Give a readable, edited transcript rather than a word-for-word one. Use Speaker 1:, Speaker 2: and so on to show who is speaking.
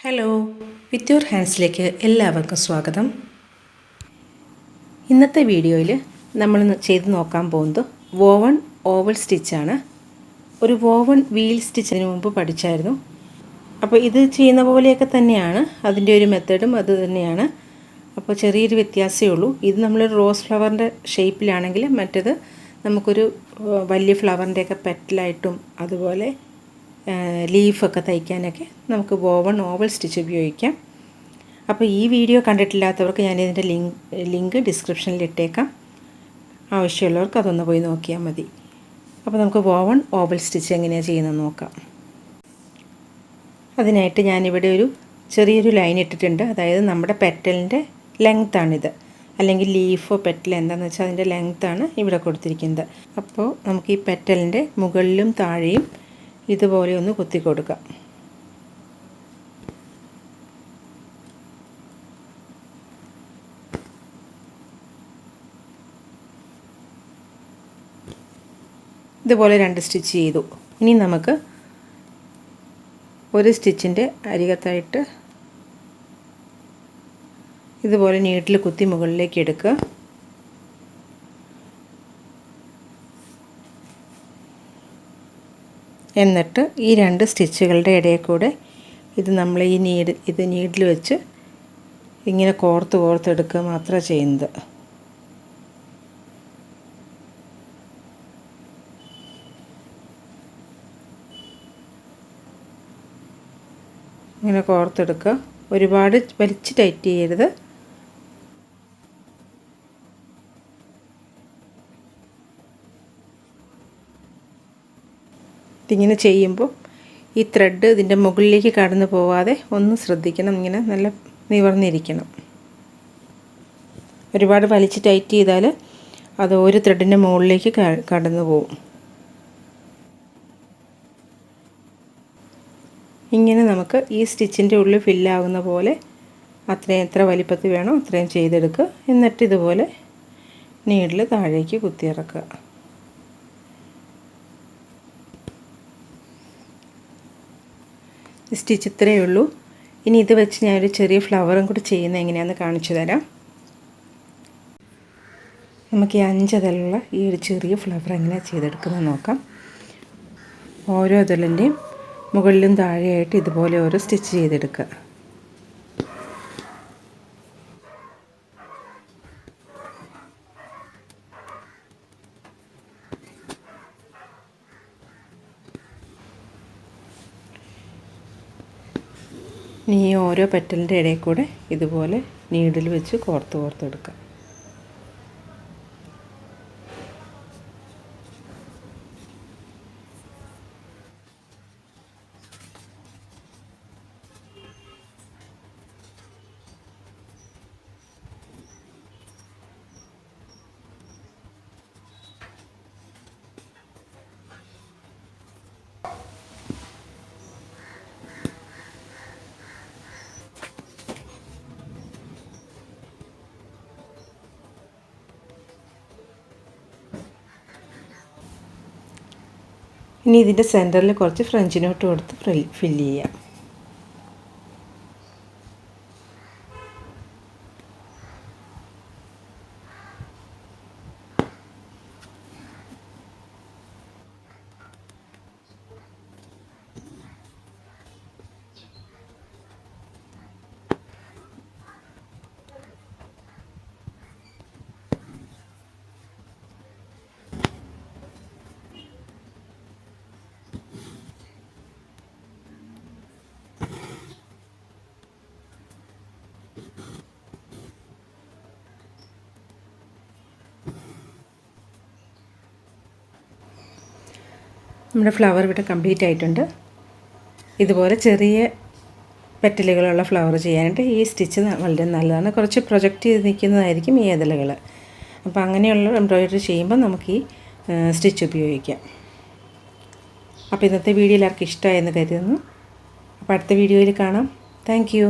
Speaker 1: Hello, with your ഹാൻഡ്സിലേക്ക് എല്ലാവർക്കും സ്വാഗതം. ഇന്നത്തെ വീഡിയോയിൽ നമ്മൾ ചെയ്ത് നോക്കാൻ പോകുന്നത് വോവൺ ഓവൽ സ്റ്റിച്ചാണ്. ഒരു വോവൺ വീൽ സ്റ്റിച്ചിന് മുമ്പ് പഠിച്ചായിരുന്നു. അപ്പോൾ ഇത് ചെയ്യുന്ന പോലെയൊക്കെ തന്നെയാണ്, അതിൻ്റെ ഒരു മെത്തേഡും അത് തന്നെയാണ്. അപ്പോൾ ചെറിയൊരു വ്യത്യാസമേ ഉള്ളൂ. ഇത് നമ്മളൊരു റോസ് ഫ്ലവറിൻ്റെ ഷേപ്പിലാണെങ്കിൽ മറ്റേത് നമുക്കൊരു വലിയ ഫ്ലവറിൻ്റെയൊക്കെ പെറ്റലായിട്ടും അതുപോലെ ലീഫൊക്കെ തയ്ക്കാനൊക്കെ നമുക്ക് വോവൺ ഓവൽ സ്റ്റിച്ച് ഉപയോഗിക്കാം. അപ്പോൾ ഈ വീഡിയോ കണ്ടിട്ടില്ലാത്തവർക്ക് ഞാനിതിൻ്റെ ലിങ്ക് ഡിസ്ക്രിപ്ഷനിൽ ഇട്ടേക്കാം. ആവശ്യമുള്ളവർക്ക് അതൊന്ന് പോയി നോക്കിയാൽ മതി. അപ്പോൾ നമുക്ക് വോവൺ ഓവൽ സ്റ്റിച്ച് എങ്ങനെയാണ് ചെയ്യുന്നത് നോക്കാം. അതിനായിട്ട് ഞാനിവിടെ ഒരു ചെറിയൊരു ലൈൻ ഇട്ടിട്ടുണ്ട്. അതായത് നമ്മുടെ പെറ്റലിൻ്റെ ലെങ്ത്താണിത്, അല്ലെങ്കിൽ ലീഫോ പെറ്റൽ എന്താണെന്ന് വെച്ചാൽ അതിൻ്റെ ലെങ്ത്താണ് ഇവിടെ കൊടുത്തിരിക്കുന്നത്. അപ്പോൾ നമുക്ക് ഈ പെറ്റലിൻ്റെ മുകളിലും താഴെയും ഇതുപോലെ ഒന്ന് കുത്തി കൊടുക്കാം. ഇതുപോലെ 2 സ്റ്റിച്ച് ചെയ്തു. ഇനി നമുക്ക് ഒരു സ്റ്റിച്ചിൻ്റെ അരികത്തായിട്ട് ഇതുപോലെ നീഡിൽ കുത്തി മുകളിലേക്ക് എടുക്കുക. എന്നിട്ട് ഈ 2 സ്റ്റിച്ചുകളുടെ ഇടയിൽ കൂടെ നമ്മൾ ഈ നീഡിൽ വെച്ച് ഇങ്ങനെ കോർത്തെടുക്കുക മാത്രമാണ് ചെയ്യുന്നത്. ഇങ്ങനെ കോർത്തെടുക്കുക. ഒരുപാട് വലിച്ച് ടൈറ്റ് ചെയ്യരുത്. ഇതിങ്ങനെ ചെയ്യുമ്പോൾ ഈ ത്രെഡ് ഇതിൻ്റെ മുകളിലേക്ക് കടന്നു പോവാതെ ഒന്ന് ശ്രദ്ധിക്കണം. ഇങ്ങനെ നല്ല നിവർന്നിരിക്കണം. ഒരുപാട് വലിച്ച് ടൈറ്റ് ചെയ്താൽ അത് ഒരു ത്രെഡിൻ്റെ മുകളിലേക്ക് കടന്നു പോകും. ഇങ്ങനെ നമുക്ക് ഈ സ്റ്റിച്ചിൻ്റെ ഉള്ളിൽ ഫില്ലാകുന്ന പോലെ എത്ര വലിപ്പത്തിൽ വേണോ അത്രയും ചെയ്തെടുക്കുക. എന്നിട്ട് ഇതുപോലെ നീഡിൽ താഴേക്ക് കുത്തിയിറക്കുക. സ്റ്റിച്ച് ഇത്രയേ ഉള്ളൂ. ഇനി ഇത് വെച്ച് ഞാനൊരു ചെറിയ ഫ്ലവറും കൂടി ചെയ്യുന്നത് എങ്ങനെയാണെന്ന് കാണിച്ചു തരാം. നമുക്ക് ഈ 5 ഇതളുള്ള ഈ ഒരു ചെറിയ ഫ്ലവർ എങ്ങനെയാണ് ചെയ്തെടുക്കുന്നത് നോക്കാം. ഓരോ ഇതളിൻ്റെയും മുകളിലും താഴെയായിട്ട് ഇതുപോലെ ഓരോ സ്റ്റിച്ച് ചെയ്തെടുക്കുക. ഇനി ഈ ഓരോ പെറ്റലിൻ്റെ ഇടയിൽ കൂടെ ഇതുപോലെ നീഡിൽ വെച്ച് കോർത്തെടുക്കാം. ഇനി ഇതിൻ്റെ സെൻറ്ററിൽ കുറച്ച് ഫ്രഞ്ച് നോട്ട് കൊടുത്ത് ഫില്ല് ചെയ്യാം. നമ്മുടെ ഫ്ലവർ ഇവിടെ കംപ്ലീറ്റ് ആയിട്ടുണ്ട്. ഇതുപോലെ ചെറിയ പെറ്റലുകളുള്ള ഫ്ലവർ ചെയ്യാനായിട്ട് ഈ സ്റ്റിച്ച് വളരെ നല്ലതാണ്. കുറച്ച് പ്രൊജക്റ്റ് ചെയ്ത് നിൽക്കുന്നതായിരിക്കും ഈ ഇതളുകൾ. അപ്പോൾ അങ്ങനെയുള്ള എംബ്രോയിഡറി ചെയ്യുമ്പോൾ നമുക്ക് ഈ സ്റ്റിച്ച് ഉപയോഗിക്കാം. അപ്പോൾ ഇന്നത്തെ വീഡിയോ എല്ലാവർക്കും ഇഷ്ടമായെന്ന് കരുതുന്നു. അപ്പോൾ അടുത്ത വീഡിയോയിൽ കാണാം. Thank you.